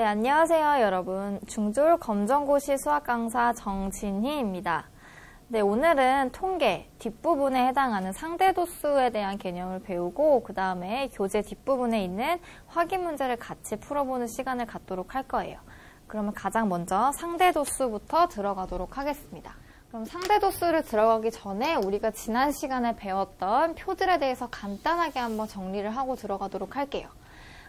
네, 안녕하세요, 여러분. 중졸 검정고시 수학 강사 정진희입니다. 네, 오늘은 통계 뒷부분에 해당하는 상대도수에 대한 개념을 배우고 그 다음에 교재 뒷부분에 있는 확인 문제를 같이 풀어보는 시간을 갖도록 할 거예요. 그러면 가장 먼저 상대도수부터 들어가도록 하겠습니다. 그럼 상대도수를 들어가기 전에 우리가 지난 시간에 배웠던 표들에 대해서 간단하게 한번 정리를 하고 들어가도록 할게요.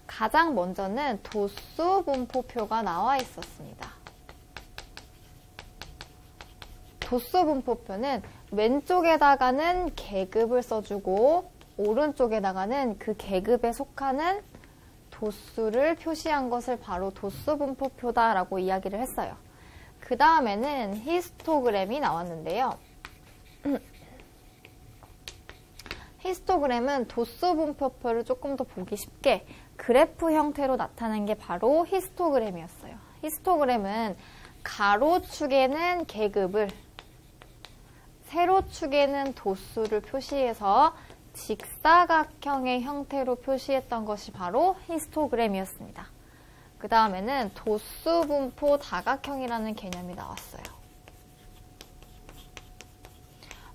가장 먼저는 도수 분포표가 나와 있었습니다. 도수 분포표는 왼쪽에다가는 계급을 써주고 오른쪽에다가는 그 계급에 속하는 도수를 표시한 것을 바로 도수 분포표다라고 이야기를 했어요. 그 다음에는 히스토그램이 나왔는데요. 히스토그램은 도수 분포표를 조금 더 보기 쉽게 그래프 형태로 나타낸 게 바로 히스토그램이었어요. 히스토그램은 가로축에는 계급을, 세로축에는 도수를 표시해서 직사각형의 형태로 표시했던 것이 바로 히스토그램이었습니다. 그 다음에는 도수분포 다각형이라는 개념이 나왔어요.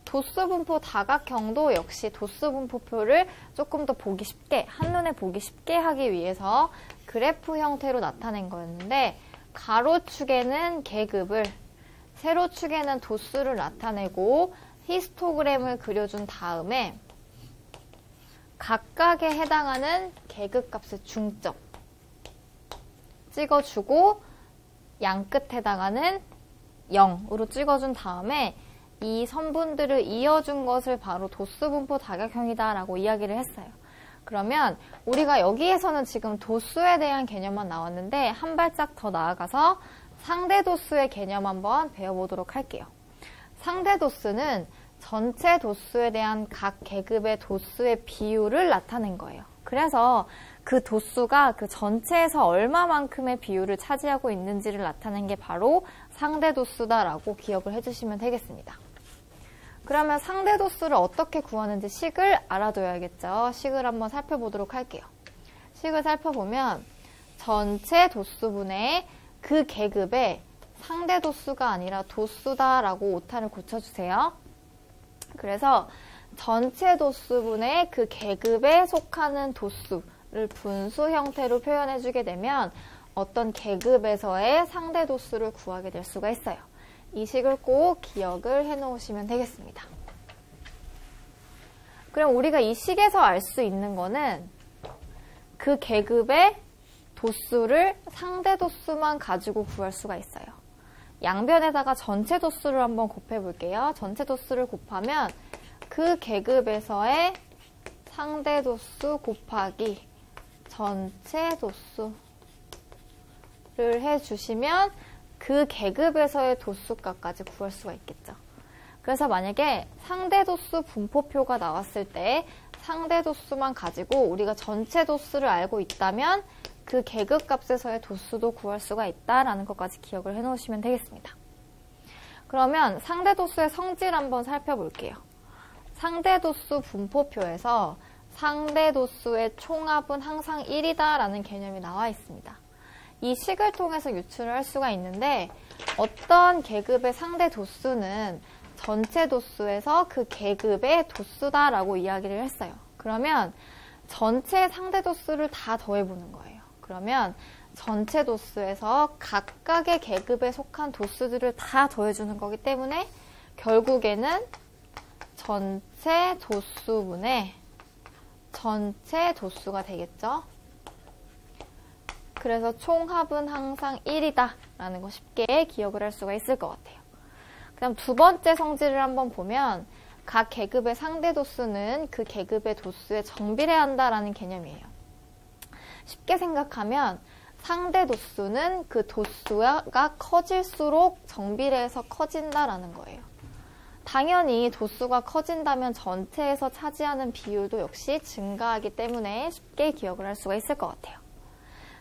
도수분포 다각형도 역시 도수분포표를 조금 더 보기 쉽게, 한눈에 보기 쉽게 하기 위해서 그래프 형태로 나타낸 거였는데 가로축에는 계급을, 세로축에는 도수를 나타내고 히스토그램을 그려준 다음에 각각에 해당하는 계급값의 중점 찍어주고 양끝에 해당하는 0으로 찍어준 다음에 이 선분들을 이어준 것을 바로 도수분포 다각형이다 라고 이야기를 했어요. 그러면 우리가 여기에서는 지금 도수에 대한 개념만 나왔는데 한 발짝 더 나아가서 상대도수의 개념 한번 배워보도록 할게요. 상대도수는 전체 도수에 대한 각 계급의 도수의 비율을 나타낸 거예요. 그래서 그 도수가 그 전체에서 얼마만큼의 비율을 차지하고 있는지를 나타낸 게 바로 상대도수다라고 기억을 해주시면 되겠습니다. 그러면 상대도수를 어떻게 구하는지 식을 알아둬야겠죠. 식을 한번 살펴보도록 할게요. 식을 살펴보면 전체 도수분의 그 계급의 상대도수가 아니라 도수다라고 오타를 고쳐주세요. 그래서 전체 도수분의 그 계급에 속하는 도수를 분수 형태로 표현해주게 되면 어떤 계급에서의 상대도수를 구하게 될 수가 있어요. 이 식을 꼭 기억을 해놓으시면 되겠습니다. 그럼 우리가 이 식에서 알 수 있는 거는 그 계급의 도수를 상대도수만 가지고 구할 수가 있어요. 양변에다가 전체 도수를 한번 곱해볼게요. 전체 도수를 곱하면 그 계급에서의 상대도수 곱하기 전체 도수를 해주시면 그 계급에서의 도수값까지 구할 수가 있겠죠. 그래서 만약에 상대도수 분포표가 나왔을 때 상대도수만 가지고 우리가 전체 도수를 알고 있다면 그 계급값에서의 도수도 구할 수가 있다라는 것까지 기억을 해놓으시면 되겠습니다. 그러면 상대도수의 성질 한번 살펴볼게요. 상대도수 분포표에서 상대도수의 총합은 항상 1이다라는 개념이 나와 있습니다. 이 식을 통해서 유출을 할 수가 있는데 어떤 계급의 상대 도수는 전체 도수에서 그 계급의 도수다라고 이야기를 했어요. 그러면 전체 상대 도수를 다 더해보는 거예요. 그러면 전체 도수에서 각각의 계급에 속한 도수들을 다 더해주는 거기 때문에 결국에는 전체 도수분의 전체 도수가 되겠죠. 그래서 총합은 항상 1이다 라는 거 쉽게 기억을 할 수가 있을 것 같아요. 그 다음 두 번째 성질을 한번 보면 각 계급의 상대 도수는 그 계급의 도수에 정비례 한다라는 개념이에요. 쉽게 생각하면 상대 도수는 그 도수가 커질수록 정비례해서 커진다라는 거예요. 당연히 도수가 커진다면 전체에서 차지하는 비율도 역시 증가하기 때문에 쉽게 기억을 할 수가 있을 것 같아요.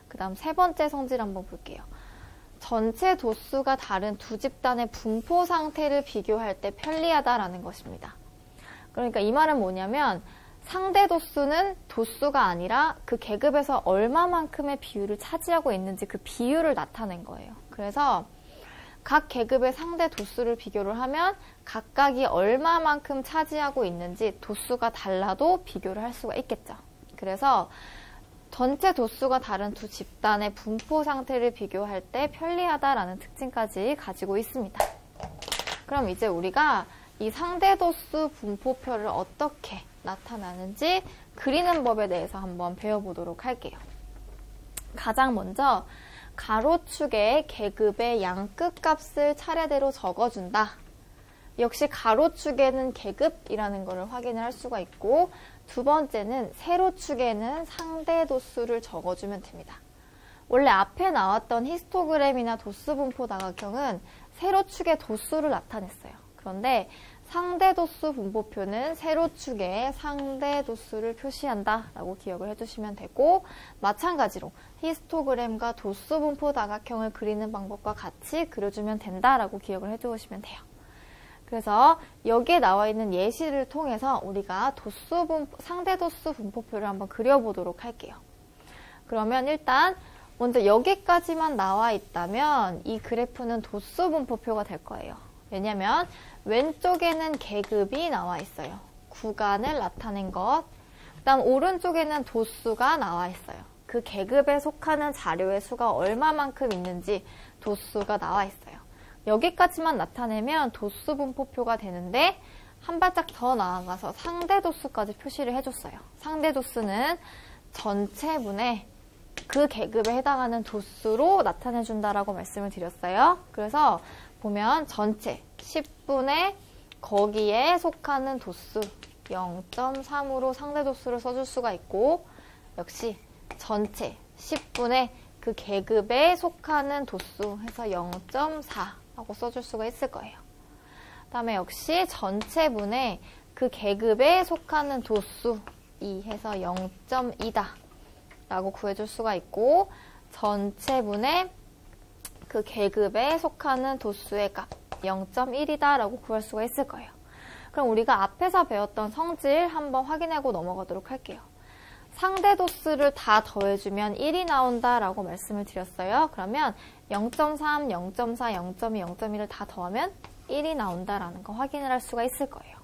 그 다음 세 번째 성질 한번 볼게요. 전체 도수가 다른 두 집단의 분포 상태를 비교할 때 편리하다라는 것입니다. 그러니까 이 말은 뭐냐면 상대 도수는 도수가 아니라 그 계급에서 얼마만큼의 비율을 차지하고 있는지 그 비율을 나타낸 거예요. 그래서 각 계급의 상대 도수를 비교를 하면 각각이 얼마만큼 차지하고 있는지 도수가 달라도 비교를 할 수가 있겠죠. 그래서 전체 도수가 다른 두 집단의 분포 상태를 비교할 때 편리하다라는 특징까지 가지고 있습니다. 그럼 이제 우리가 이 상대 도수 분포표를 어떻게 나타나는지 그리는 법에 대해서 한번 배워보도록 할게요. 가장 먼저 가로축에 계급의 양끝값을 차례대로 적어준다. 역시 가로축에는 계급이라는 것을 확인을 할 수가 있고, 두 번째는 세로축에는 상대 도수를 적어주면 됩니다. 원래 앞에 나왔던 히스토그램이나 도수분포 다각형은 세로축의 도수를 나타냈어요. 그런데 상대 도수 분포표는 세로축에 상대 도수를 표시한다 라고 기억을 해주시면 되고, 마찬가지로 히스토그램과 도수분포 다각형을 그리는 방법과 같이 그려주면 된다라고 기억을 해주시면 돼요. 그래서 여기에 나와 있는 예시를 통해서 우리가 상대 도수 분포표를 한번 그려보도록 할게요. 그러면 일단 먼저 여기까지만 나와 있다면 이 그래프는 도수 분포표가 될 거예요. 왜냐면 왼쪽에는 계급이 나와 있어요. 구간을 나타낸 것. 그다음 오른쪽에는 도수가 나와 있어요. 그 계급에 속하는 자료의 수가 얼마만큼 있는지 도수가 나와 있어요. 여기까지만 나타내면 도수 분포표가 되는데 한 발짝 더 나아가서 상대 도수까지 표시를 해줬어요. 상대 도수는 전체분의 그 계급에 해당하는 도수로 나타내준다라고 말씀을 드렸어요. 그래서 보면 전체 10분의 거기에 속하는 도수 0.3으로 상대 도수를 써줄 수가 있고, 역시 전체 10분의 그 계급에 속하는 도수 해서 0.4 하고 써줄 수가 있을 거예요. 그 다음에 역시 전체분의 그 계급에 속하는 도수 2 해서 0.2다 라고 구해줄 수가 있고, 전체분의 그 계급에 속하는 도수의 값 0.1이다 라고 구할 수가 있을 거예요. 그럼 우리가 앞에서 배웠던 성질 한번 확인하고 넘어가도록 할게요. 상대 도수를 다 더해주면 1이 나온다 라고 말씀을 드렸어요. 그러면 0.3, 0.4, 0.2, 0.1을 다 더하면 1이 나온다라는 거 확인을 할 수가 있을 거예요.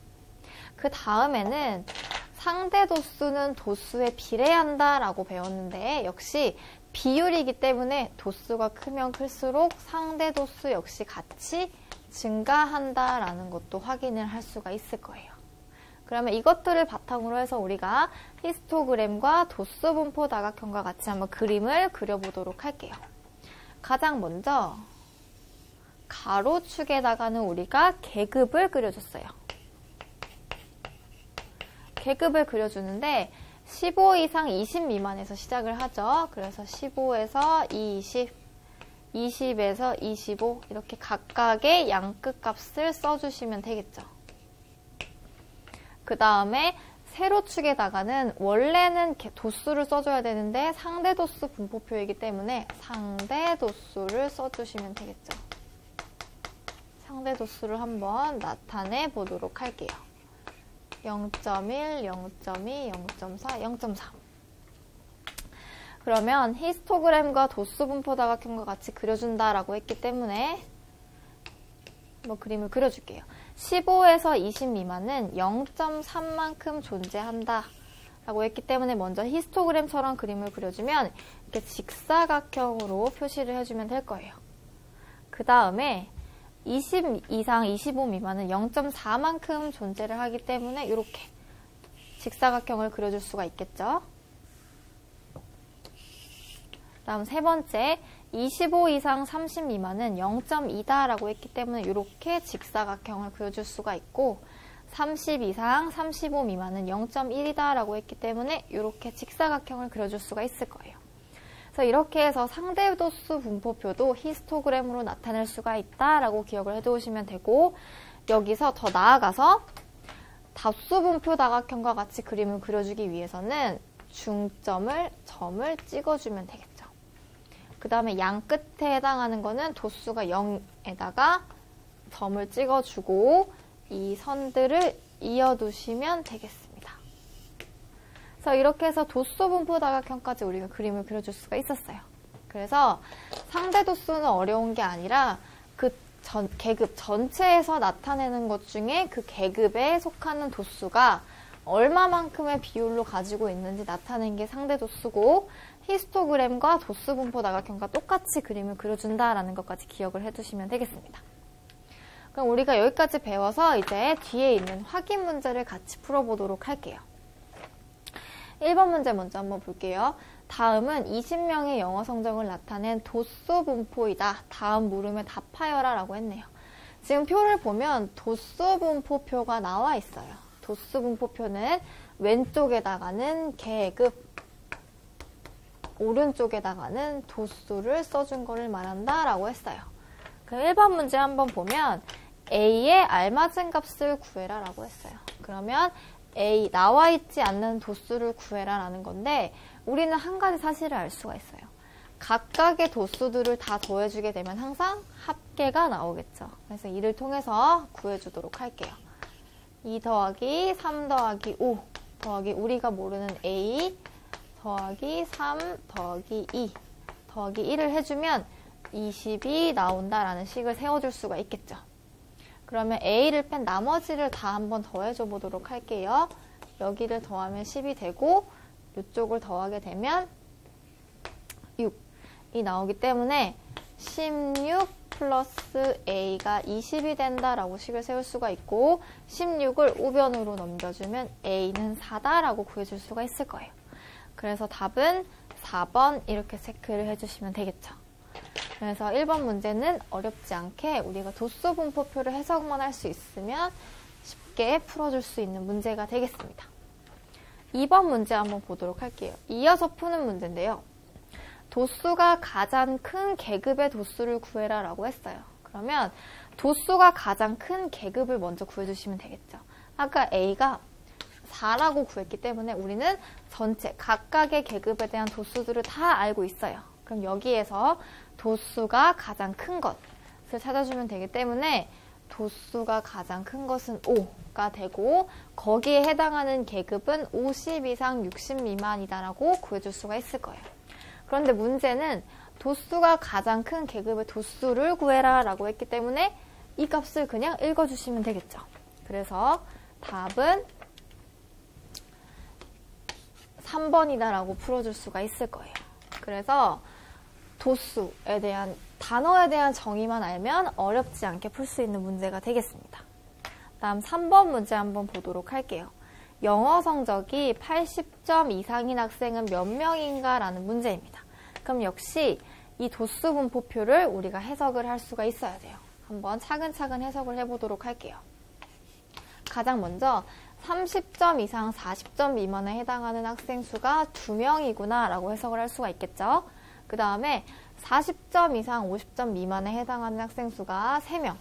그 다음에는 상대 도수는 도수에 비례한다 라고 배웠는데, 역시 비율이기 때문에 도수가 크면 클수록 상대 도수 역시 같이 증가한다 라는 것도 확인을 할 수가 있을 거예요. 그러면 이것들을 바탕으로 해서 우리가 히스토그램과 도수분포 다각형과 같이 한번 그림을 그려보도록 할게요. 가장 먼저 가로축에다가는 우리가 계급을 그려줬어요. 계급을 그려주는데 15 이상 20 미만에서 시작을 하죠. 그래서 15에서 20, 20에서 25 이렇게 각각의 양끝값을 써주시면 되겠죠. 그 다음에 세로축에다가는 원래는 도수를 써줘야 되는데 상대 도수 분포표이기 때문에 상대 도수를 써주시면 되겠죠. 상대 도수를 한번 나타내 보도록 할게요. 0.1, 0.2, 0.4, 0.3. 그러면 히스토그램과 도수 분포 다각형과 같이 그려준다라고 했기 때문에 그림을 그려줄게요. 15에서 20 미만은 0.3만큼 존재한다 라고 했기 때문에 먼저 히스토그램처럼 그림을 그려주면 이렇게 직사각형으로 표시를 해주면 될 거예요. 그 다음에 20 이상 25 미만은 0.4만큼 존재를 하기 때문에 이렇게 직사각형을 그려줄 수가 있겠죠. 다음 세 번째, 25 이상 30 미만은 0.2다 라고 했기 때문에 이렇게 직사각형을 그려줄 수가 있고, 30 이상 35 미만은 0.1이다 라고 했기 때문에 이렇게 직사각형을 그려줄 수가 있을 거예요. 그래서 이렇게 해서 상대도수 분포표도 히스토그램으로 나타낼 수가 있다라고 기억을 해두시면 되고, 여기서 더 나아가서 다수분표 다각형과 같이 그림을 그려주기 위해서는 중점을, 점을 찍어주면 되겠죠. 그 다음에 양 끝에 해당하는 거는 도수가 0에다가 점을 찍어주고 이 선들을 이어두시면 되겠습니다. 그래서 이렇게 해서 도수 분포 다각형까지 우리가 그림을 그려줄 수가 있었어요. 그래서 상대 도수는 어려운 게 아니라 그 계급 전체에서 나타내는 것 중에 그 계급에 속하는 도수가 얼마만큼의 비율로 가지고 있는지 나타내는 게 상대 도수고, 히스토그램과 도수 분포 다각형과 똑같이 그림을 그려준다라는 것까지 기억을 해두시면 되겠습니다. 그럼 우리가 여기까지 배워서 이제 뒤에 있는 확인 문제를 같이 풀어보도록 할게요. 1번 문제 먼저 한번 볼게요. 다음은 20명의 영어 성적을 나타낸 도수 분포이다. 다음 물음에 답하여라 라고 했네요. 지금 표를 보면 도수 분포표가 나와 있어요. 도수 분포표는 왼쪽에다가는 계급, 오른쪽에다가는 도수를 써준 거를 말한다 라고 했어요. 그럼 1번 문제 한번 보면 A에 알맞은 값을 구해라 라고 했어요. 그러면 A, 나와 있지 않는 도수를 구해라 라는 건데, 우리는 한 가지 사실을 알 수가 있어요. 각각의 도수들을 다 더해주게 되면 항상 합계가 나오겠죠. 그래서 이를 통해서 구해주도록 할게요. 2 더하기 3 더하기 5 더하기 우리가 모르는 A 더하기 3 더하기 2 더하기 1을 해주면 20이 나온다라는 식을 세워줄 수가 있겠죠. 그러면 A를 뺀 나머지를 다 한번 더해줘 보도록 할게요. 여기를 더하면 10이 되고 이쪽을 더하게 되면 6이 나오기 때문에 16 플러스 A가 20이 된다라고 식을 세울 수가 있고, 16을 우변으로 넘겨주면 A는 4다라고 구해줄 수가 있을 거예요. 그래서 답은 4번 이렇게 체크를 해주시면 되겠죠. 그래서 1번 문제는 어렵지 않게 우리가 도수 분포표를 해석만 할 수 있으면 쉽게 풀어줄 수 있는 문제가 되겠습니다. 2번 문제 한번 보도록 할게요. 이어서 푸는 문제인데요. 도수가 가장 큰 계급의 도수를 구해라 라고 했어요. 그러면 도수가 가장 큰 계급을 먼저 구해주시면 되겠죠. 아까 A가 4라고 구했기 때문에 우리는 전체 각각의 계급에 대한 도수들을 다 알고 있어요. 그럼 여기에서 도수가 가장 큰 것을 찾아주면 되기 때문에 도수가 가장 큰 것은 5가 되고, 거기에 해당하는 계급은 50 이상 60 미만이다라고 구해줄 수가 있을 거예요. 그런데 문제는 도수가 가장 큰 계급의 도수를 구해라 라고 했기 때문에 이 값을 그냥 읽어주시면 되겠죠. 그래서 답은 3번이다라고 풀어줄 수가 있을 거예요. 그래서 도수에 대한 단어에 대한 정의만 알면 어렵지 않게 풀 수 있는 문제가 되겠습니다. 다음 3번 문제 한번 보도록 할게요. 영어 성적이 80점 이상인 학생은 몇 명인가? 라는 문제입니다. 그럼 역시 이 도수 분포표를 우리가 해석을 할 수가 있어야 돼요. 한번 차근차근 해석을 해보도록 할게요. 가장 먼저 30점 이상 40점 미만에 해당하는 학생 수가 2명이구나 라고 해석을 할 수가 있겠죠. 그 다음에 40점 이상 50점 미만에 해당하는 학생 수가 3명,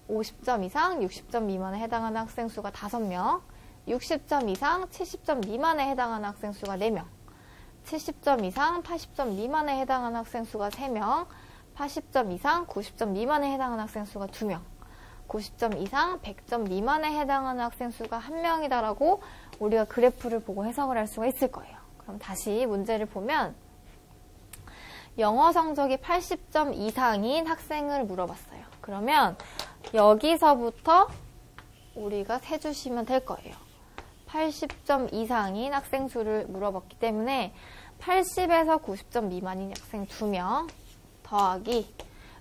50점 이상 60점 미만에 해당하는 학생 수가 5명, 60점 이상 70점 미만에 해당하는 학생 수가 4명, 70점 이상 80점 미만에 해당하는 학생 수가 3명, 80점 이상 90점 미만에 해당하는 학생 수가 2명, 90점 이상 100점 미만에 해당하는 학생 수가 1명이다라고 우리가 그래프를 보고 해석을 할 수가 있을 거예요. 그럼 다시 문제를 보면 영어 성적이 80점 이상인 학생을 물어봤어요. 그러면 여기서부터 우리가 세주시면 될 거예요. 80점 이상인 학생 수를 물어봤기 때문에 80에서 90점 미만인 학생 2명 더하기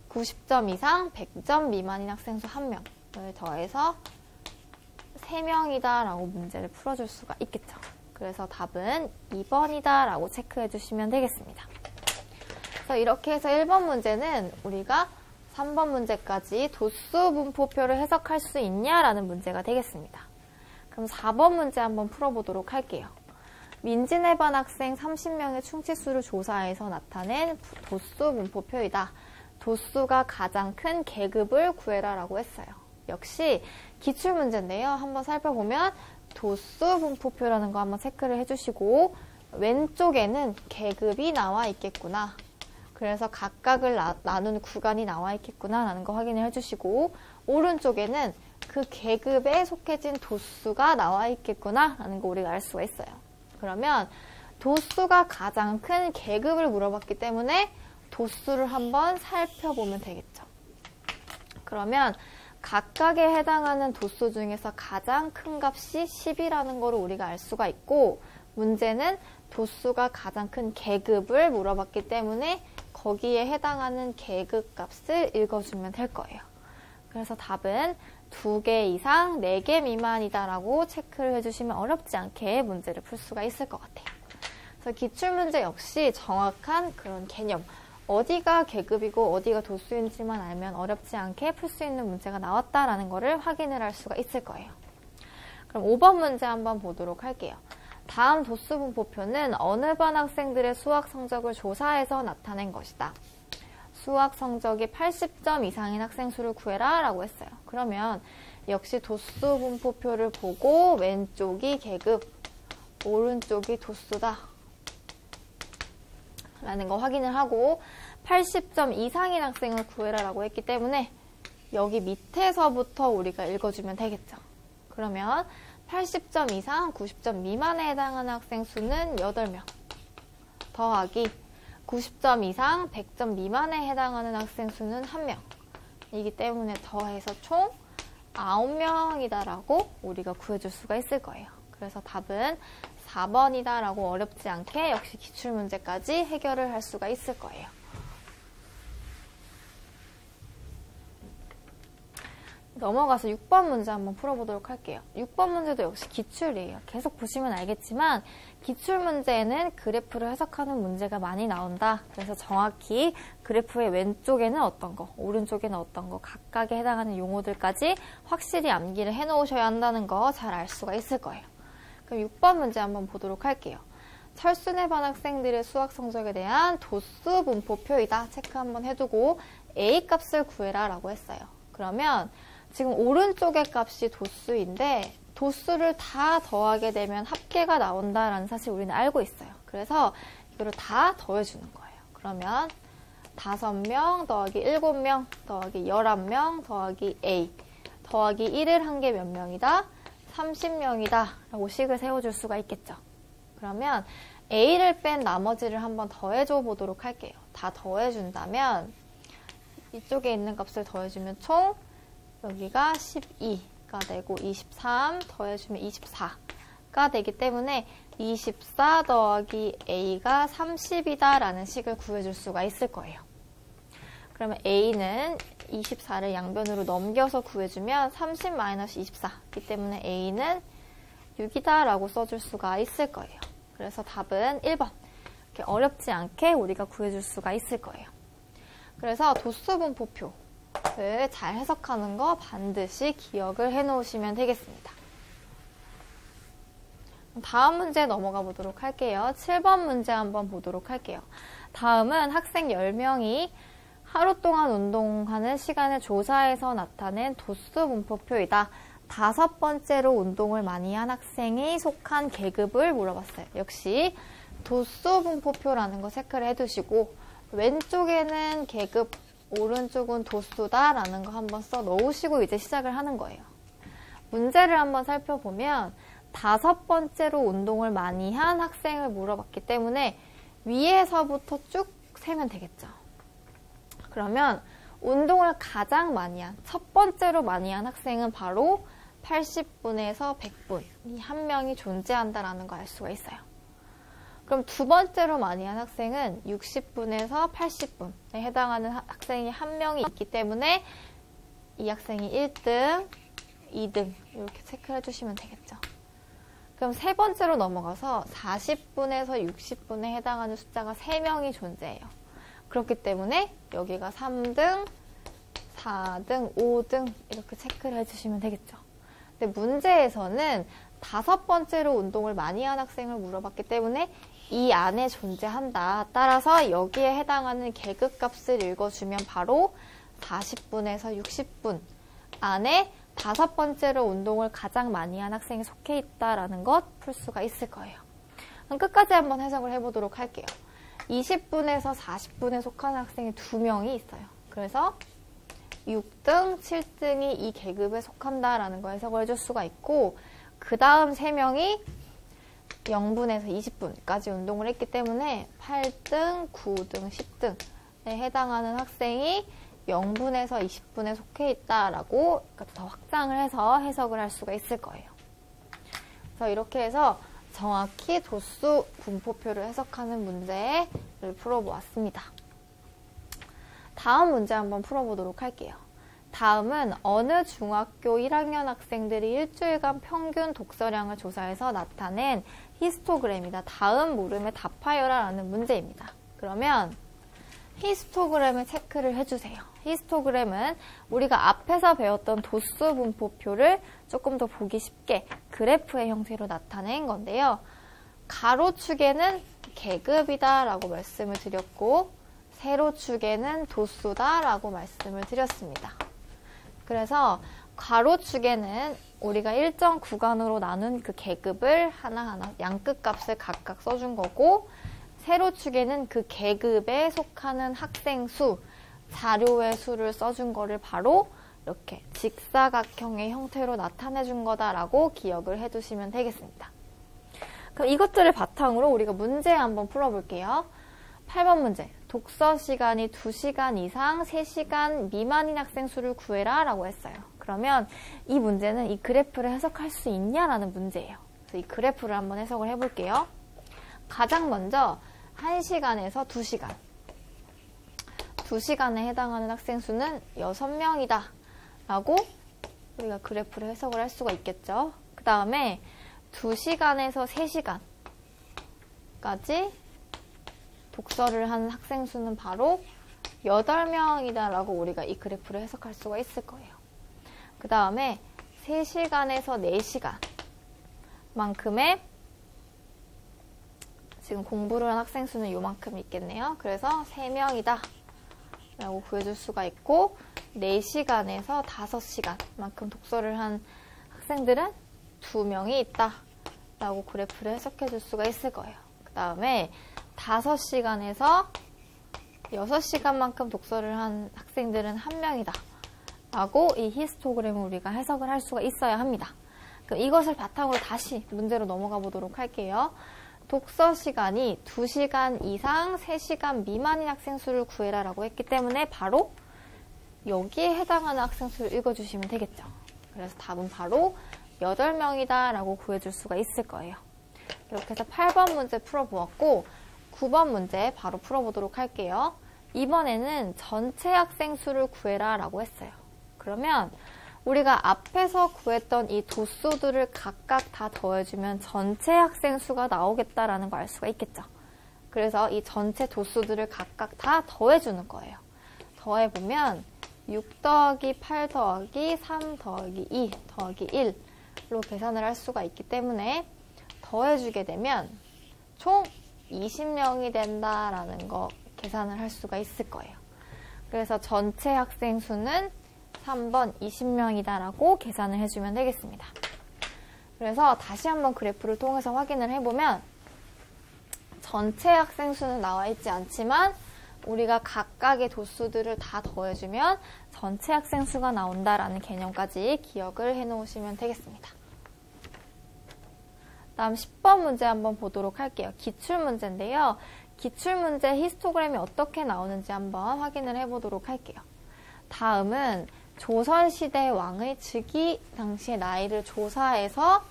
90점 이상 100점 미만인 학생 수 1명을 더해서 3명이다 라고 문제를 풀어줄 수가 있겠죠. 그래서 답은 2번이다 라고 체크해 주시면 되겠습니다. 그래서 이렇게 해서 1번 문제는 우리가 3번 문제까지 도수 분포표를 해석할 수 있냐라는 문제가 되겠습니다. 그럼 4번 문제 한번 풀어보도록 할게요. 민진해반 학생 30명의 충치수를 조사해서 나타낸 도수 분포표이다. 도수가 가장 큰 계급을 구해라 라고 했어요. 역시 기출문제인데요. 한번 살펴보면 도수 분포표라는 거 한번 체크를 해주시고, 왼쪽에는 계급이 나와 있겠구나. 그래서 각각을 나눈 구간이 나와 있겠구나 라는 거 확인을 해주시고, 오른쪽에는 그 계급에 속해진 도수가 나와 있겠구나 라는 거 우리가 알 수가 있어요. 그러면 도수가 가장 큰 계급을 물어봤기 때문에 도수를 한번 살펴보면 되겠죠. 그러면 각각에 해당하는 도수 중에서 가장 큰 값이 10이라는 거를 우리가 알 수가 있고, 문제는 도수가 가장 큰 계급을 물어봤기 때문에 거기에 해당하는 계급 값을 읽어주면 될 거예요. 그래서 답은 2개 이상 4개 미만이다라고 체크를 해주시면 어렵지 않게 문제를 풀 수가 있을 것 같아요. 그래서 기출문제 역시 정확한 그런 개념, 어디가 계급이고 어디가 도수인지만 알면 어렵지 않게 풀 수 있는 문제가 나왔다라는 거를 확인을 할 수가 있을 거예요. 그럼 5번 문제 한번 보도록 할게요. 다음 도수분포표는 어느 반 학생들의 수학 성적을 조사해서 나타낸 것이다. 수학 성적이 80점 이상인 학생 수를 구해라 라고 했어요. 그러면 역시 도수분포표를 보고 왼쪽이 계급, 오른쪽이 도수다 라는 거 확인을 하고 80점 이상인 학생을 구해라 라고 했기 때문에 여기 밑에서부터 우리가 읽어주면 되겠죠. 그러면 80점 이상 90점 미만에 해당하는 학생 수는 8명 더하기 90점 이상 100점 미만에 해당하는 학생 수는 1명 이기 때문에 더해서 총 9명이다 라고 우리가 구해줄 수가 있을 거예요. 그래서 답은 4번이다 라고 어렵지 않게 역시 기출문제까지 해결을 할 수가 있을 거예요. 넘어가서 6번 문제 한번 풀어보도록 할게요. 6번 문제도 역시 기출이에요. 계속 보시면 알겠지만 기출문제에는 그래프를 해석하는 문제가 많이 나온다. 그래서 정확히 그래프의 왼쪽에는 어떤 거, 오른쪽에는 어떤 거, 각각에 해당하는 용어들까지 확실히 암기를 해놓으셔야 한다는 거 잘 알 수가 있을 거예요. 그럼 6번 문제 한번 보도록 할게요. 철순의 반 학생들의 수학 성적에 대한 도수 분포표이다. 체크 한번 해두고 A 값을 구해라 라고 했어요. 그러면 지금 오른쪽의 값이 도수인데 도수를 다 더하게 되면 합계가 나온다라는 사실 우리는 알고 있어요. 그래서 이거를 다 더해주는 거예요. 그러면 5명 더하기 7명 더하기 11명 더하기 A 더하기 1을 한 게 몇 명이다? 30명이다 라고 식을 세워줄 수가 있겠죠. 그러면 A를 뺀 나머지를 한번 더해줘 보도록 할게요. 다 더해준다면 이쪽에 있는 값을 더해주면 총 여기가 12가 되고 23 더해주면 24가 되기 때문에 24 더하기 A가 30이다 라는 식을 구해줄 수가 있을 거예요. 그러면 A는 24를 양변으로 넘겨서 구해주면 30-24이기 때문에 A는 6이다 라고 써줄 수가 있을 거예요. 그래서 답은 1번. 이렇게 어렵지 않게 우리가 구해줄 수가 있을 거예요. 그래서 도수분포표를 잘 해석하는 거 반드시 기억을 해놓으시면 되겠습니다. 다음 문제 넘어가 보도록 할게요. 7번 문제 한번 보도록 할게요. 다음은 학생 10명이 하루 동안 운동하는 시간을 조사해서 나타낸 도수분포표이다. 5번째로 운동을 많이 한 학생이 속한 계급을 물어봤어요. 역시 도수분포표라는 거 체크를 해두시고 왼쪽에는 계급, 오른쪽은 도수다라는 거 한번 써 넣으시고 이제 시작을 하는 거예요. 문제를 한번 살펴보면 5번째로 운동을 많이 한 학생을 물어봤기 때문에 위에서부터 쭉 세면 되겠죠. 그러면 운동을 가장 많이 한, 첫 번째로 많이 한 학생은 바로 80분에서 100분, 이 한 명이 존재한다라는 걸 알 수가 있어요. 그럼 두 번째로 많이 한 학생은 60분에서 80분에 해당하는 학생이 한 명이 있기 때문에 이 학생이 1등, 2등 이렇게 체크해 주시면 되겠죠. 그럼 세 번째로 넘어가서 40분에서 60분에 해당하는 숫자가 3명이 존재해요. 그렇기 때문에 여기가 3등, 4등, 5등 이렇게 체크를 해주시면 되겠죠. 근데 문제에서는 5번째로 운동을 많이 한 학생을 물어봤기 때문에 이 안에 존재한다. 따라서 여기에 해당하는 계급값을 읽어주면 바로 40분에서 60분 안에 5번째로 운동을 가장 많이 한 학생이 속해 있다라는 것 풀 수가 있을 거예요. 그럼 끝까지 한번 해석을 해보도록 할게요. 20분에서 40분에 속하는 학생이 2명이 있어요. 그래서 6등, 7등이 이 계급에 속한다라는 거 해석을 해줄 수가 있고 그 다음 3명이 0분에서 20분까지 운동을 했기 때문에 8등, 9등, 10등에 해당하는 학생이 0분에서 20분에 속해 있다라고 더 확장을 해서 해석을 할 수가 있을 거예요. 그래서 이렇게 해서 정확히 도수 분포표를 해석하는 문제를 풀어보았습니다. 다음 문제 한번 풀어보도록 할게요. 다음은 어느 중학교 1학년 학생들이 일주일간 평균 독서량을 조사해서 나타낸 히스토그램이다. 다음 물음에 답하여라 라는 문제입니다. 그러면 히스토그램을 체크를 해주세요. 히스토그램은 우리가 앞에서 배웠던 도수 분포표를 조금 더 보기 쉽게 그래프의 형태로 나타낸 건데요. 가로축에는 계급이다 라고 말씀을 드렸고 세로축에는 도수다 라고 말씀을 드렸습니다. 그래서 가로축에는 우리가 일정 구간으로 나눈 그 계급을 하나하나 양끝값을 각각 써준 거고 세로축에는 그 계급에 속하는 학생 수, 자료의 수를 써준 거를 바로 이렇게 직사각형의 형태로 나타내 준 거다라고 기억을 해두시면 되겠습니다. 그럼 이것들을 바탕으로 우리가 문제 한번 풀어볼게요. 8번 문제. 독서 시간이 2시간 이상 3시간 미만인 학생 수를 구해라 라고 했어요. 그러면 이 문제는 이 그래프를 해석할 수 있냐라는 문제예요. 그래서 이 그래프를 한번 해석을 해볼게요. 가장 먼저 1시간에서 2시간. 2시간에 해당하는 학생 수는 6명이다 라고 우리가 그래프를 해석을 할 수가 있겠죠. 그 다음에 2시간에서 3시간까지 독서를 한 학생 수는 바로 8명이다 라고 우리가 이 그래프를 해석할 수가 있을 거예요. 그 다음에 3시간에서 4시간만큼의 지금 공부를 한 학생 수는 요만큼 있겠네요. 그래서 3명이다 라고 구해줄 수가 있고 4시간에서 5시간만큼 독서를 한 학생들은 2명이 있다 라고 그래프를 해석해 줄 수가 있을 거예요. 그 다음에 5시간에서 6시간만큼 독서를 한 학생들은 1명이다 라고 이 히스토그램을 우리가 해석을 할 수가 있어야 합니다. 그럼 이것을 바탕으로 다시 문제로 넘어가 보도록 할게요. 독서 시간이 2시간 이상 3시간 미만인 학생 수를 구해라 라고 했기 때문에 바로 여기에 해당하는 학생 수를 읽어주시면 되겠죠. 그래서 답은 바로 8명이다 라고 구해줄 수가 있을 거예요. 이렇게 해서 8번 문제 풀어보았고 9번 문제 바로 풀어보도록 할게요. 이번에는 전체 학생 수를 구해라 라고 했어요. 그러면 우리가 앞에서 구했던 이 도수들을 각각 다 더해주면 전체 학생 수가 나오겠다라는 걸 알 수가 있겠죠. 그래서 이 전체 도수들을 각각 다 더해주는 거예요. 더해보면 6 더하기 8 더하기 3 더하기 2 더하기 1로 계산을 할 수가 있기 때문에 더해주게 되면 총 20명이 된다라는 거 계산을 할 수가 있을 거예요. 그래서 전체 학생 수는 3번 20명이다 라고 계산을 해주면 되겠습니다. 그래서 다시 한번 그래프를 통해서 확인을 해보면 전체 학생 수는 나와 있지 않지만 우리가 각각의 도수들을 다 더해주면 전체 학생 수가 나온다라는 개념까지 기억을 해놓으시면 되겠습니다. 다음 10번 문제 한번 보도록 할게요. 기출문제인데요. 기출문제 히스토그램이 어떻게 나오는지 한번 확인을 해보도록 할게요. 다음은 조선시대 왕의 즉위 당시의 나이를 조사해서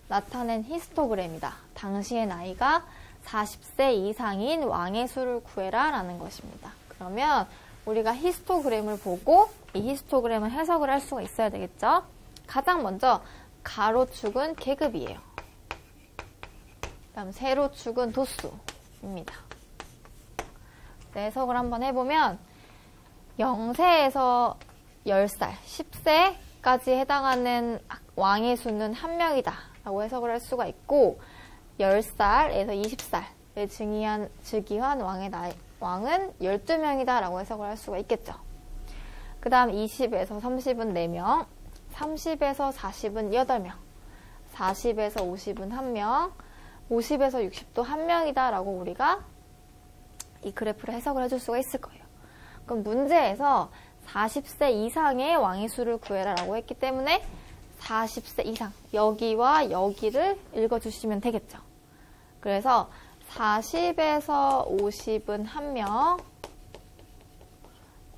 나타낸 히스토그램이다. 당시의 나이가 40세 이상인 왕의 수를 구해라 라는 것입니다. 그러면 우리가 히스토그램을 보고 이 히스토그램을 해석을 할 수가 있어야 되겠죠. 가장 먼저 가로축은 계급이에요. 다음 세로축은 도수입니다. 해석을 한번 해보면 0세에서 10살, 10세까지 해당하는 왕의 수는 1명이다 라고 해석을 할 수가 있고 10살에서 20살에 즉위한 왕은 12명이다 라고 해석을 할 수가 있겠죠. 그 다음 20에서 30은 4명, 30에서 40은 8명, 40에서 50은 1명, 50에서 60도 1명이다 라고 우리가 이 그래프를 해석을 해줄 수가 있을 거예요. 그럼 문제에서 40세 이상의 왕의 수를 구해라 라고 했기 때문에 40세 이상, 여기와 여기를 읽어주시면 되겠죠. 그래서 40에서 50은 1명,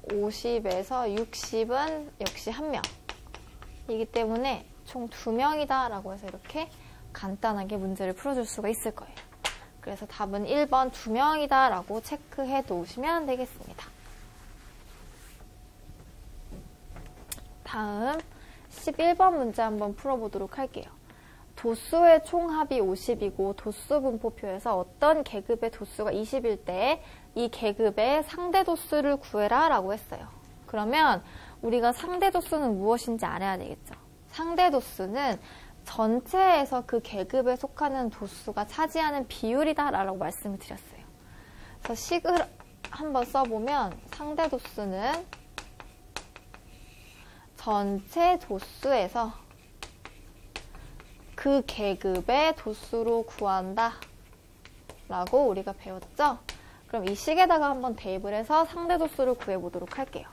50에서 60은 역시 1명 이기 때문에 총 2명이다 라고 해서 이렇게 간단하게 문제를 풀어줄 수가 있을 거예요. 그래서 답은 1번 2명이다 라고 체크해 놓으시면 되겠습니다. 다음 11번 문제 한번 풀어보도록 할게요. 도수의 총합이 50이고 도수 분포표에서 어떤 계급의 도수가 20일 때 이 계급의 상대 도수를 구해라 라고 했어요. 그러면 우리가 상대 도수는 무엇인지 알아야 되겠죠. 상대 도수는 전체에서 그 계급에 속하는 도수가 차지하는 비율이다 라고 말씀을 드렸어요. 그래서 식을 한번 써보면 상대 도수는 전체 도수에서 그 계급의 도수로 구한다 라고 우리가 배웠죠? 그럼 이 식에다가 한번 대입을 해서 상대 도수를 구해보도록 할게요.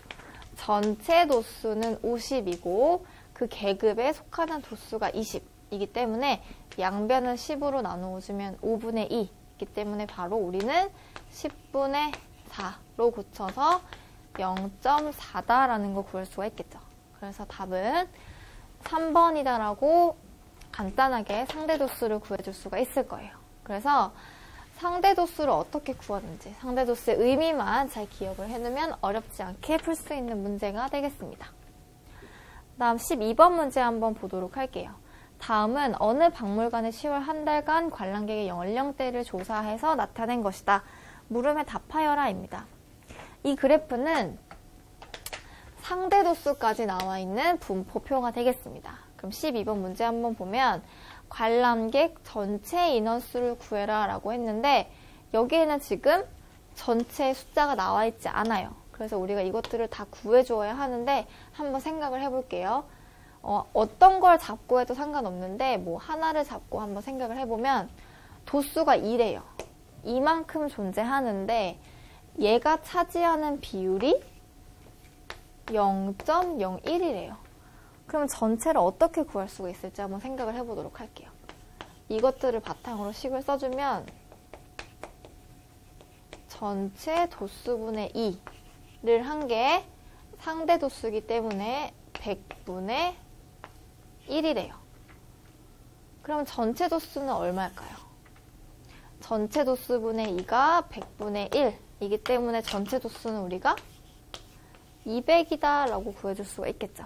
전체 도수는 50이고 그 계급에 속하는 도수가 20이기 때문에 양변을 10으로 나누어주면 5분의 2이기 때문에 바로 우리는 10분의 4로 고쳐서 0.4다라는 걸 구할 수가 있겠죠. 그래서 답은 3번이다라고 간단하게 상대 도수를 구해줄 수가 있을 거예요. 그래서 상대 도수를 어떻게 구하는지 상대 도수의 의미만 잘 기억을 해두면 어렵지 않게 풀 수 있는 문제가 되겠습니다. 다음 12번 문제 한번 보도록 할게요. 다음은 어느 박물관의 10월 한 달간 관람객의 연령대를 조사해서 나타낸 것이다. 물음에 답하여라 입니다. 이 그래프는 상대 도수까지 나와 있는 분포표가 되겠습니다. 그럼 12번 문제 한번 보면 관람객 전체 인원수를 구해라 라고 했는데 여기에는 지금 전체 숫자가 나와 있지 않아요. 그래서 우리가 이것들을 다 구해줘야 하는데 한번 생각을 해볼게요. 어떤 걸 잡고 해도 상관없는데 뭐 하나를 잡고 한번 생각을 해보면 도수가 2래요. 이만큼 존재하는데 얘가 차지하는 비율이 0.01이래요. 그럼 전체를 어떻게 구할 수가 있을지 한번 생각을 해보도록 할게요. 이것들을 바탕으로 식을 써주면 전체 도수분의 2를 한 게 상대 도수이기 때문에 100분의 1이래요. 그럼 전체 도수는 얼마일까요? 전체 도수분의 2가 100분의 1이기 때문에 전체 도수는 우리가 200이다 라고 구해줄 수가 있겠죠.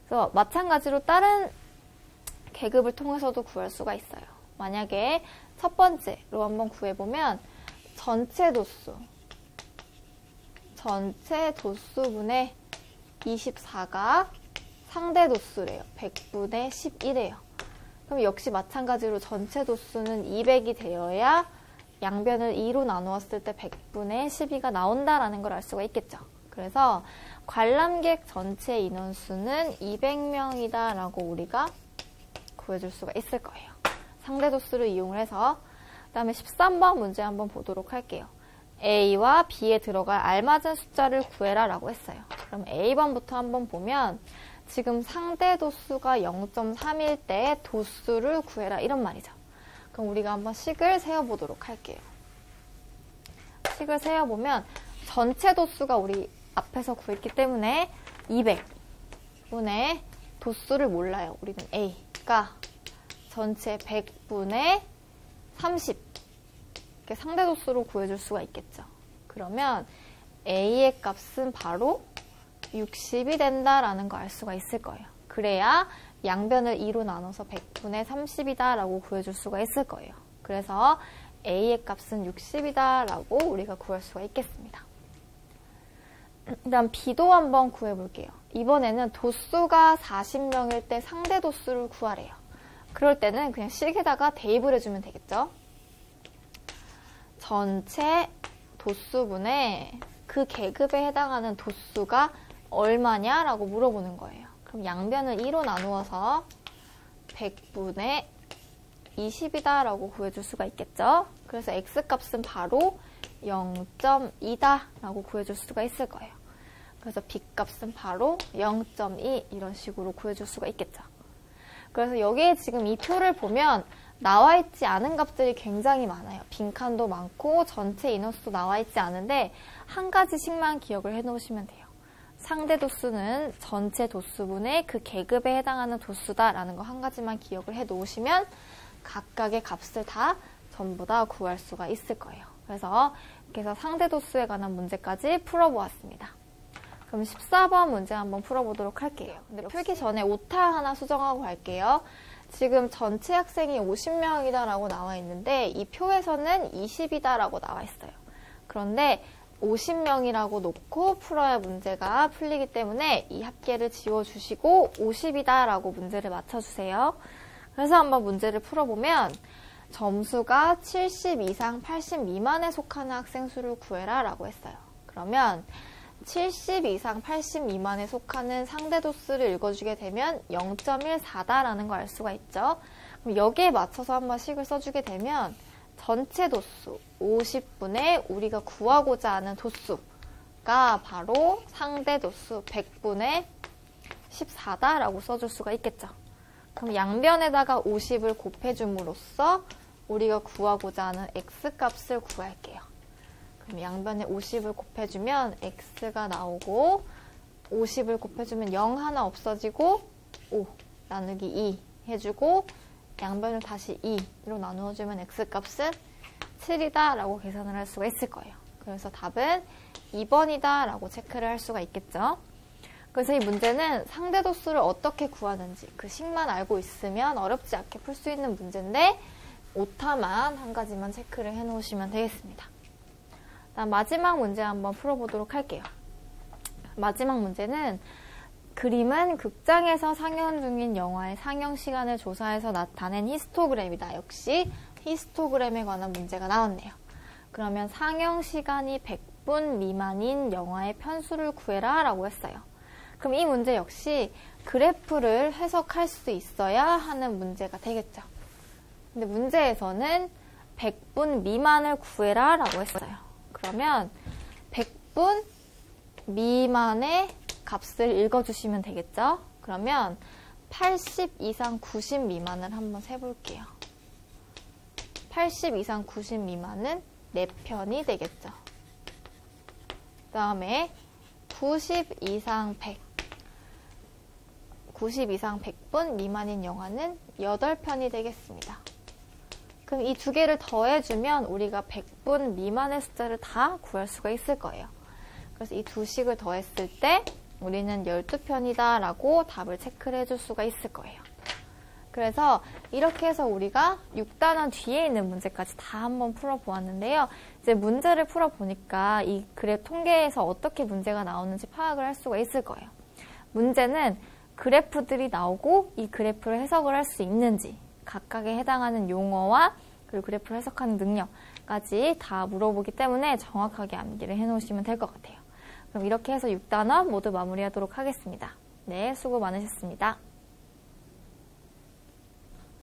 그래서 마찬가지로 다른 계급을 통해서도 구할 수가 있어요. 만약에 첫 번째로 한번 구해보면 전체 도수분의 24가 상대 도수래요. 100분의 11이에요. 그럼 역시 마찬가지로 전체 도수는 200이 되어야 양변을 2로 나누었을 때 100분의 12가 나온다라는 걸 알 수가 있겠죠. 그래서 관람객 전체 인원수는 200명이다 라고 우리가 구해줄 수가 있을 거예요. 상대 도수를 이용을 해서. 그 다음에 13번 문제 한번 보도록 할게요. A와 B에 들어갈 알맞은 숫자를 구해라 라고 했어요. 그럼 A번부터 한번 보면 지금 상대 도수가 0.3일 때 도수를 구해라 이런 말이죠. 그럼 우리가 한번 식을 세어보도록 할게요. 식을 세어보면 전체 도수가 우리 앞에서 구했기 때문에 200분의 도수를 몰라요. 우리는 A가 전체 100분의 30 이렇게 상대 도수로 구해줄 수가 있겠죠. 그러면 A의 값은 바로 60이 된다라는 거 알 수가 있을 거예요. 그래야 양변을 2로 나눠서 100분의 30이다 라고 구해줄 수가 있을 거예요. 그래서 A의 값은 60이다 라고 우리가 구할 수가 있겠습니다. 그 다음 B도 한번 구해볼게요. 이번에는 도수가 40명일 때 상대 도수를 구하래요. 그럴 때는 그냥 식에다가 대입을 해주면 되겠죠. 전체 도수분의 그 계급에 해당하는 도수가 얼마냐라고 물어보는 거예요. 그럼 양변을 2로 나누어서 100분의 20이다 라고 구해줄 수가 있겠죠. 그래서 X값은 바로 0.2다 라고 구해줄 수가 있을 거예요. 그래서 B값은 바로 0.2 이런 식으로 구해줄 수가 있겠죠. 그래서 여기에 지금 이 표를 보면 나와 있지 않은 값들이 굉장히 많아요. 빈칸도 많고 전체 인원수도 나와 있지 않은데 한 가지씩만 기억을 해 놓으시면 돼요. 상대 도수는 전체 도수분의 그 계급에 해당하는 도수다라는 거 한 가지만 기억을 해 놓으시면 각각의 값을 다 전부 다 구할 수가 있을 거예요. 그래서 이렇게 해서 상대 도수에 관한 문제까지 풀어보았습니다. 그럼 14번 문제 한번 풀어보도록 할게요. 근데 풀기 전에 오타 하나 수정하고 갈게요. 지금 전체 학생이 50명이다 라고 나와 있는데 이 표에서는 20이다 라고 나와 있어요. 그런데 50명이라고 놓고 풀어야 문제가 풀리기 때문에 이 합계를 지워주시고 50이다 라고 문제를 맞춰주세요. 그래서 한번 문제를 풀어보면 점수가 70 이상 80 미만에 속하는 학생 수를 구해라 라고 했어요. 그러면 70 이상 80 미만에 속하는 상대 도수를 읽어주게 되면 0.14다라는 걸 알 수가 있죠. 그럼 여기에 맞춰서 한번 식을 써주게 되면 전체 도수 50분의 우리가 구하고자 하는 도수가 바로 상대 도수 100분의 14다라고 써줄 수가 있겠죠. 그럼 양변에다가 50을 곱해줌으로써 우리가 구하고자 하는 x값을 구할게요. 그럼 양변에 50을 곱해주면 x가 나오고 50을 곱해주면 0 하나 없어지고 5 나누기 2 해주고 양변을 다시 2로 나누어주면 x값은 7이다 라고 계산을 할 수가 있을 거예요. 그래서 답은 2번이다 라고 체크를 할 수가 있겠죠. 그래서 이 문제는 상대 도수를 어떻게 구하는지 그 식만 알고 있으면 어렵지 않게 풀 수 있는 문제인데 오타만 한 가지만 체크를 해 놓으시면 되겠습니다. 다음 마지막 문제 한번 풀어보도록 할게요. 마지막 문제는 그림은 극장에서 상영 중인 영화의 상영 시간을 조사해서 나타낸 히스토그램이다. 역시 히스토그램에 관한 문제가 나왔네요. 그러면 상영 시간이 100분 미만인 영화의 편수를 구해라 라고 했어요. 그럼 이 문제 역시 그래프를 해석할 수 있어야 하는 문제가 되겠죠. 근데 문제에서는 100분 미만을 구해라 라고 했어요. 그러면 100분 미만의 값을 읽어주시면 되겠죠. 그러면 80 이상 90 미만을 한번 세볼게요. 80 이상 90 미만은 4편이 되겠죠. 그 다음에 90 이상 100 90 이상 100분 미만인 영화는 8편이 되겠습니다. 그럼 이 두 개를 더해주면 우리가 100분 미만의 숫자를 다 구할 수가 있을 거예요. 그래서 이 두 식을 더했을 때 우리는 12편이다 라고 답을 체크를 해줄 수가 있을 거예요. 그래서 이렇게 해서 우리가 6단원 뒤에 있는 문제까지 다 한번 풀어보았는데요. 이제 문제를 풀어보니까 이 그래프 통계에서 어떻게 문제가 나오는지 파악을 할 수가 있을 거예요. 문제는 그래프들이 나오고 이 그래프를 해석을 할 수 있는지 각각에 해당하는 용어와 그리고 그래프를 해석하는 능력까지 다 물어보기 때문에 정확하게 암기를 해놓으시면 될 것 같아요. 그럼 이렇게 해서 6단원 모두 마무리하도록 하겠습니다. 네, 수고 많으셨습니다.